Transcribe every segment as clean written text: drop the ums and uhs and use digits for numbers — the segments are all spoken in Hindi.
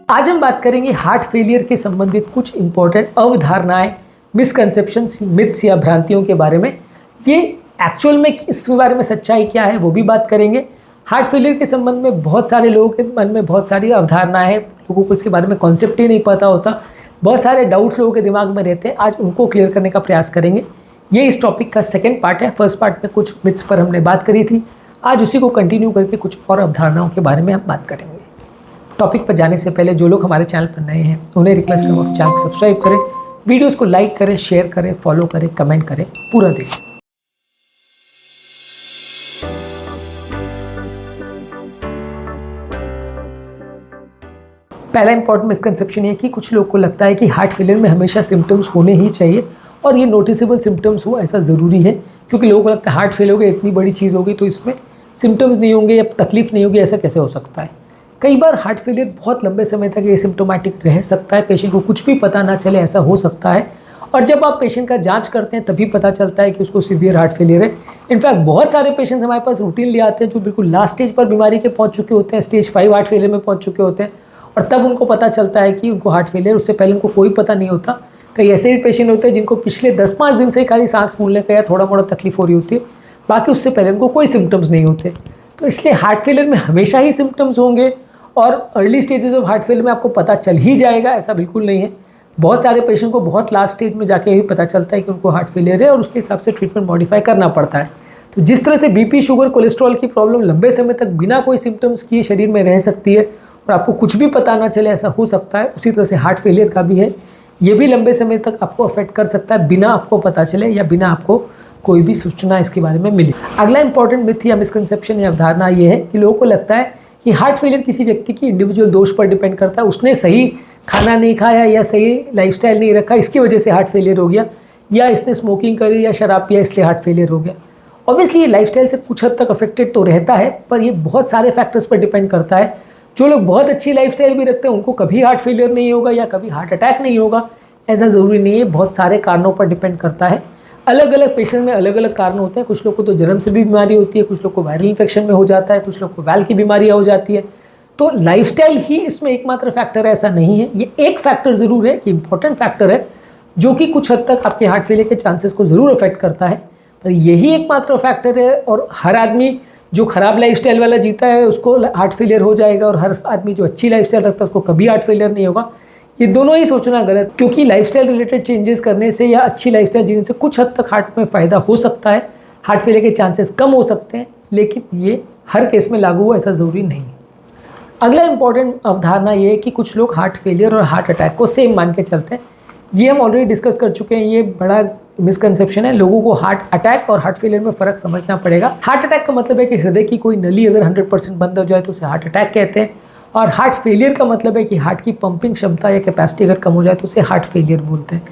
आज हम बात करेंगे हार्ट फेलियर के संबंधित कुछ इंपॉर्टेंट अवधारणाएं, मिसकंसेप्शंस, मिथ्स या भ्रांतियों के बारे में। ये एक्चुअल में इसके बारे में सच्चाई क्या है वो भी बात करेंगे। हार्ट फेलियर के संबंध में बहुत सारे लोगों के मन में बहुत सारी अवधारणाएं हैं, लोगों को इसके बारे में कॉन्सेप्ट ही नहीं पता होता, बहुत सारे डाउट्स लोगों के दिमाग में रहते हैं। आज उनको क्लियर करने का प्रयास करेंगे। ये इस टॉपिक का सेकेंड पार्ट है। फर्स्ट पार्ट में कुछ मिथ्स पर हमने बात करी थी, आज उसी को कंटिन्यू करके कुछ और अवधारणाओं के बारे में हम बात करेंगे। टॉपिक पर जाने से पहले जो लोग हमारे चैनल पर नए हैं उन्हें रिक्वेस्ट करूँगा कि चैनल को सब्सक्राइब करें, वीडियोस को लाइक करें, शेयर करें, फॉलो करें, कमेंट करें, पूरा देखें। पहला इंपॉर्टेंट मिसकंसेप्शन ये कि कुछ लोग को लगता है कि हार्ट फेलियर में हमेशा सिम्टम्स होने ही चाहिए और ये नोटिसेबल सिम्टम्स हो ऐसा ज़रूरी है, क्योंकि लोगों को लगता है हार्ट फेल हो गया, इतनी बड़ी चीज़ होगी तो इसमें सिम्टम्स नहीं होंगे या तकलीफ नहीं होगी, ऐसा कैसे हो सकता है। कई बार हार्ट फेलियर बहुत लंबे समय तक एसिम्प्टोमेटिक रह सकता है, पेशेंट को कुछ भी पता ना चले, ऐसा हो सकता है। और जब आप पेशेंट का जांच करते हैं तभी पता चलता है कि उसको सीवियर हार्ट फेलियर है। इनफैक्ट बहुत सारे पेशेंट्स हमारे पास रूटीनली आते हैं जो बिल्कुल लास्ट स्टेज पर बीमारी के पहुंच चुके होते हैं, स्टेज 5 हार्ट फेलियर में पहुंच चुके होते हैं, और तब उनको पता चलता है कि उनको हार्ट फेलियर, उससे पहले उनको कोई पता नहीं होता। कई ऐसे भी पेशेंट होते हैं जिनको पिछले 10-5 दिन से खाली सांस फूलने का या थोड़ा मोड़ा तकलीफ हो रही होती है, बाकी उससे पहले उनको कोई सिम्टम्स नहीं होते। तो इसलिए हार्ट फेलियर में हमेशा ही सिम्टम्स होंगे और early stages of heart failure में आपको पता चल ही जाएगा, ऐसा बिल्कुल नहीं है। बहुत सारे पेशेंट को बहुत लास्ट स्टेज में जाके ही पता चलता है कि उनको हार्ट फेलियर है और उसके हिसाब से ट्रीटमेंट मॉडिफाई करना पड़ता है। तो जिस तरह से बीपी, शुगर, कोलेस्ट्रॉल की प्रॉब्लम लंबे समय तक बिना कोई सिम्टम्स किए शरीर में रह सकती है और आपको कुछ भी पता ना चले, ऐसा हो सकता है, उसी तरह से हार्ट फेलियर का भी है। ये भी लंबे समय तक आपको अफेक्ट कर सकता है बिना आपको पता चले या बिना आपको कोई भी सूचना इसके बारे में मिले। अगला इंपॉर्टेंट मिथ या मिसकंसेप्शन या अवधारणा ये है कि लोगों को लगता है कि हार्ट फेलियर किसी व्यक्ति की इंडिविजुअल दोष पर डिपेंड करता है, उसने सही खाना नहीं खाया या सही लाइफस्टाइल नहीं रखा, इसकी वजह से हार्ट फेलियर हो गया, या इसने स्मोकिंग करी या शराब पिया इसलिए हार्ट फेलियर हो गया। ऑब्वियसली ये लाइफस्टाइल से कुछ हद तक अफेक्टेड तो रहता है, पर ये बहुत सारे फैक्टर्स पर डिपेंड करता है। जो लोग बहुत अच्छी लाइफस्टाइल भी रखते हैं उनको कभी हार्ट फेलियर नहीं होगा या कभी हार्ट अटैक नहीं होगा, ऐसा ज़रूरी नहीं है। बहुत सारे कारणों पर डिपेंड करता है। अलग अलग पेशेंट में अलग अलग कारण होते हैं। कुछ लोग को तो जन्म से भी बीमारी होती है, कुछ लोग को वायरल इन्फेक्शन में हो जाता है, कुछ लोग को वैल की बीमारियाँ हो जाती है। तो लाइफस्टाइल ही इसमें एकमात्र फैक्टर है, ऐसा नहीं है। ये एक फैक्टर ज़रूर है कि इंपॉर्टेंट फैक्टर है जो कि कुछ हद तक आपके हार्ट फेलियर के चांसेस को ज़रूर अफेक्ट करता है, पर यही एकमात्र फैक्टर है। और हर आदमी जो ख़राब लाइफस्टाइल वाला जीता है उसको हार्ट फेलियर हो जाएगा, और हर आदमी जो अच्छी लाइफस्टाइल रखता है उसको कभी हार्ट फेलियर नहीं होगा। ये दोनों ही सोचना गलत, क्योंकि लाइफस्टाइल रिलेटेड चेंजेस करने से या अच्छी लाइफस्टाइल जीने से कुछ हद तक हार्ट में फ़ायदा हो सकता है, हार्ट फेलियर के चांसेस कम हो सकते हैं, लेकिन ये हर केस में लागू हो ऐसा ज़रूरी नहीं है। अगला इंपॉर्टेंट अवधारणा ये है कि कुछ लोग हार्ट फेलियर और हार्ट अटैक को सेम मान के चलते हैं। ये हम ऑलरेडी डिस्कस कर चुके हैं, ये बड़ा मिसकंसेप्शन है। लोगों को हार्ट अटैक और हार्ट फेलियर में फ़र्क समझना पड़ेगा। हार्ट अटैक का मतलब है कि हृदय की कोई नली अगर 100% बंद हो जाए तो उसे हार्ट अटैक कहते हैं, और हार्ट फेलियर का मतलब है कि हार्ट की पंपिंग क्षमता या कैपेसिटी अगर कम हो जाए तो उसे हार्ट फेलियर बोलते हैं।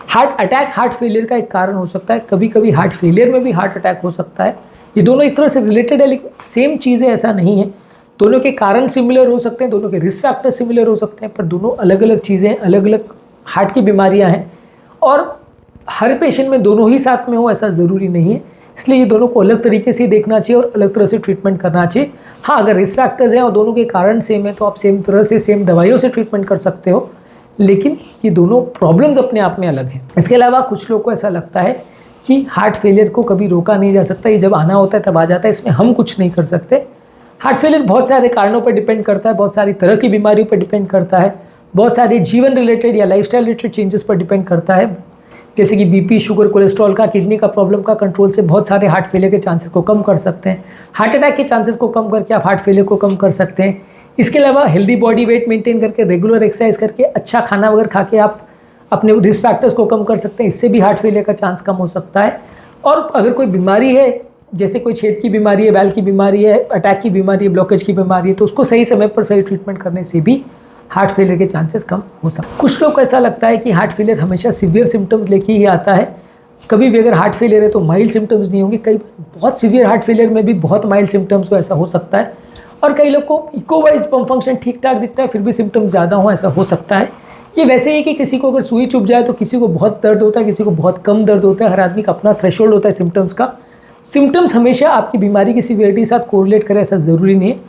हार्ट अटैक हार्ट फेलियर का एक कारण हो सकता है, कभी कभी हार्ट फेलियर में भी हार्ट अटैक हो सकता है। ये दोनों एक तरह से रिलेटेड है लेकिन सेम चीज़ें ऐसा नहीं है। दोनों के कारण सिमिलर हो सकते हैं, दोनों के रिस्क फैक्टर सिमिलर हो सकते हैं, पर दोनों अलग अलग चीज़ें, अलग अलग हार्ट की बीमारियां हैं और हर पेशेंट में दोनों ही साथ में हो ऐसा ज़रूरी नहीं है। इसलिए ये दोनों को अलग तरीके से देखना चाहिए और अलग तरह से ट्रीटमेंट करना चाहिए। हाँ, अगर रिस्क फैक्टर्स हैं और दोनों के कारण सेम है तो आप सेम तरह से सेम दवाइयों से ट्रीटमेंट कर सकते हो, लेकिन ये दोनों प्रॉब्लम्स अपने आप में अलग हैं। इसके अलावा कुछ लोग को ऐसा लगता है कि हार्ट फेलियर को कभी रोका नहीं जा सकता, ये जब आना होता है तब आ जाता है, इसमें हम कुछ नहीं कर सकते। हार्ट फेलियर बहुत सारे कारणों पर डिपेंड करता है, बहुत सारी तरह की बीमारियों पर डिपेंड करता है, बहुत सारे जीवन रिलेटेड या लाइफस्टाइल रिलेटेड चेंजेस पर डिपेंड करता है, जैसे कि बीपी, शुगर, कोलेस्ट्रॉल का, किडनी का प्रॉब्लम का कंट्रोल से बहुत सारे हार्ट फेलियर के चांसेस को कम कर सकते हैं। हार्ट अटैक के चांसेस को कम करके आप हार्ट फेलियर को कम कर सकते हैं। इसके अलावा हेल्दी बॉडी वेट मेंटेन करके, रेगुलर एक्सरसाइज करके, अच्छा खाना वगैरह खा के आप अपने रिस्क फैक्टर्स को कम कर सकते हैं, इससे भी हार्ट फेलियर का चांस कम हो सकता है। और अगर कोई बीमारी है, जैसे कोई छेद की बीमारी है, वैल की बीमारी है, अटैक की बीमारी है, ब्लॉकेज की बीमारी है, तो उसको सही समय पर सही ट्रीटमेंट करने से भी हार्ट फेलियर के चांसेस कम हो सकते हैं। कुछ लोग को ऐसा लगता है कि हार्ट फेलियर हमेशा सीवियर सिम्टम्स लेके ही आता है, कभी भी अगर हार्ट फेलियर है तो माइल्ड सिम्टम्स नहीं होंगे। कई बहुत सीवियर हार्ट फेलियर में भी बहुत माइल्ड सिम्टम्स हो, ऐसा हो सकता है। और कई लोग को इको वाइज पंप फंक्शन ठीक ठाक दिखता है फिर भी सिम्टम्स ज़्यादा हो, ऐसा हो सकता है। ये वैसे ही कि किसी को अगर सुई चुभ जाए तो किसी को बहुत दर्द होता है, किसी को बहुत कम दर्द होता है। हर आदमी का अपना थ्रेशोल्ड होता है सिम्टम्स का। सिम्टम्स हमेशा आपकी बीमारी की सीवियरिटी के साथ कोरिलेट करें ऐसा ज़रूरी नहीं है।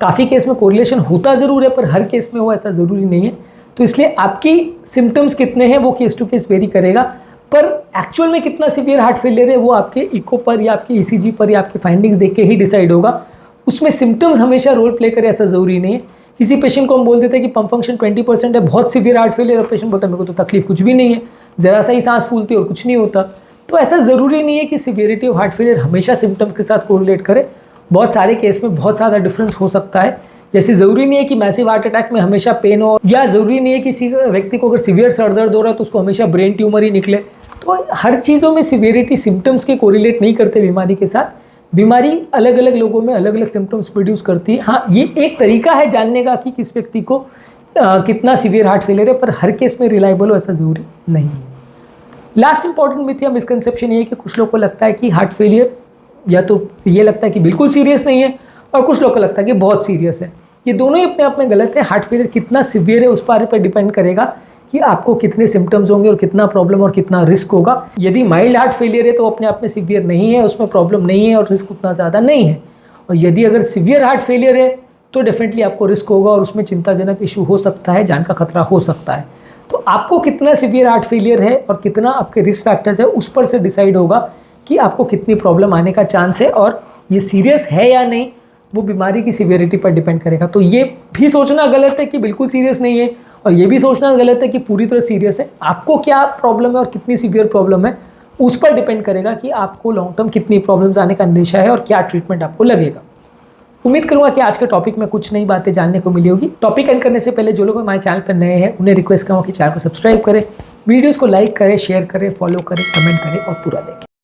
काफ़ी केस में कोरिलेशन होता ज़रूर है, पर हर केस में वो ऐसा ज़रूरी नहीं है। तो इसलिए आपकी सिम्टम्स कितने हैं वो केस टू केस वेरी करेगा, पर एक्चुअल में कितना सीवियर हार्ट फेलियर है वो आपके इको पर या आपके ईसीजी पर या आपकी फाइंडिंग्स देख के ही डिसाइड होगा। उसमें सिम्टम्स हमेशा रोल प्ले करे ऐसा ज़रूरी नहीं है। किसी पेशेंट को हम बोल देते हैं कि पंप फंक्शन 20% है, बहुत सीवियर हार्ट फेलियर, और पेशेंट बोलता है मेरे को तो तकलीफ कुछ भी नहीं है, ज़रा सा ही सांस फूलती है और कुछ नहीं होता। तो ऐसा ज़रूरी नहीं है कि सीवियरिटी ऑफ हार्ट फेलियर हमेशा सिम्टम्स के साथ कोरिलेट करे। बहुत सारे केस में बहुत ज़्यादा डिफरेंस हो सकता है। जैसे ज़रूरी नहीं है कि मैसिव हार्ट अटैक में हमेशा पेन हो, या ज़रूरी नहीं है कि किसी व्यक्ति को अगर सीवियर सर दर्द हो रहा है तो उसको हमेशा ब्रेन ट्यूमर ही निकले। तो हर चीज़ों में सीवियरिटी सिम्टम्स के कोरिलेट नहीं करते बीमारी के साथ। बीमारी अलग अलग लोगों में अलग अलग सिम्टम्स प्रोड्यूस करती है। हाँ, ये एक तरीका है जानने का कि किस व्यक्ति को कितना सीवियर हार्ट फेलियर है, पर हर केस में रिलायबल हो ऐसा ज़रूरी नहीं है। लास्ट इंपॉर्टेंट मिथ या मिसकंसेप्शन ये है कि कुछ लोगों को लगता है कि हार्ट फेलियर या तो ये लगता है कि बिल्कुल सीरियस नहीं है, और कुछ लोगों को लगता है कि बहुत सीरियस है। ये दोनों ही अपने आप में गलत है। हार्ट फेलियर कितना सीवियर है उस पर डिपेंड करेगा कि आपको कितने सिम्टम्स होंगे और कितना प्रॉब्लम और कितना रिस्क होगा। यदि माइल्ड हार्ट फेलियर है तो अपने आप में सीवियर नहीं है, उसमें प्रॉब्लम नहीं है और रिस्क उतना ज़्यादा नहीं है। और यदि अगर सीवियर हार्ट फेलियर है तो डेफिनेटली आपको रिस्क होगा और उसमें चिंताजनक इशू हो सकता है, जान का खतरा हो सकता है। तो आपको कितना सीवियर हार्ट फेलियर है और कितना आपके रिस्क फैक्टर्स है उस पर से डिसाइड होगा कि आपको कितनी प्रॉब्लम आने का चांस है, और ये सीरियस है या नहीं वो बीमारी की सीवियरिटी पर डिपेंड करेगा। तो ये भी सोचना गलत है कि बिल्कुल सीरियस नहीं है, और ये भी सोचना गलत है कि पूरी तरह सीरियस है। आपको क्या प्रॉब्लम है और कितनी सीवियर प्रॉब्लम है उस पर डिपेंड करेगा कि आपको लॉन्ग टर्म कितनी प्रॉब्लम्स आने का अंदेशा है और क्या ट्रीटमेंट आपको लगेगा। उम्मीद करूंगा कि आज के टॉपिक में कुछ नई बातें जानने को मिली होगी। टॉपिक एंड करने से पहले जो लोग हमारे चैनल पर नए हैं उन्हें रिक्वेस्ट करूँगा कि चैनल को सब्सक्राइब करें, वीडियोज़ को लाइक करें, शेयर करें, फॉलो करें, कमेंट करें और पूरा देखें।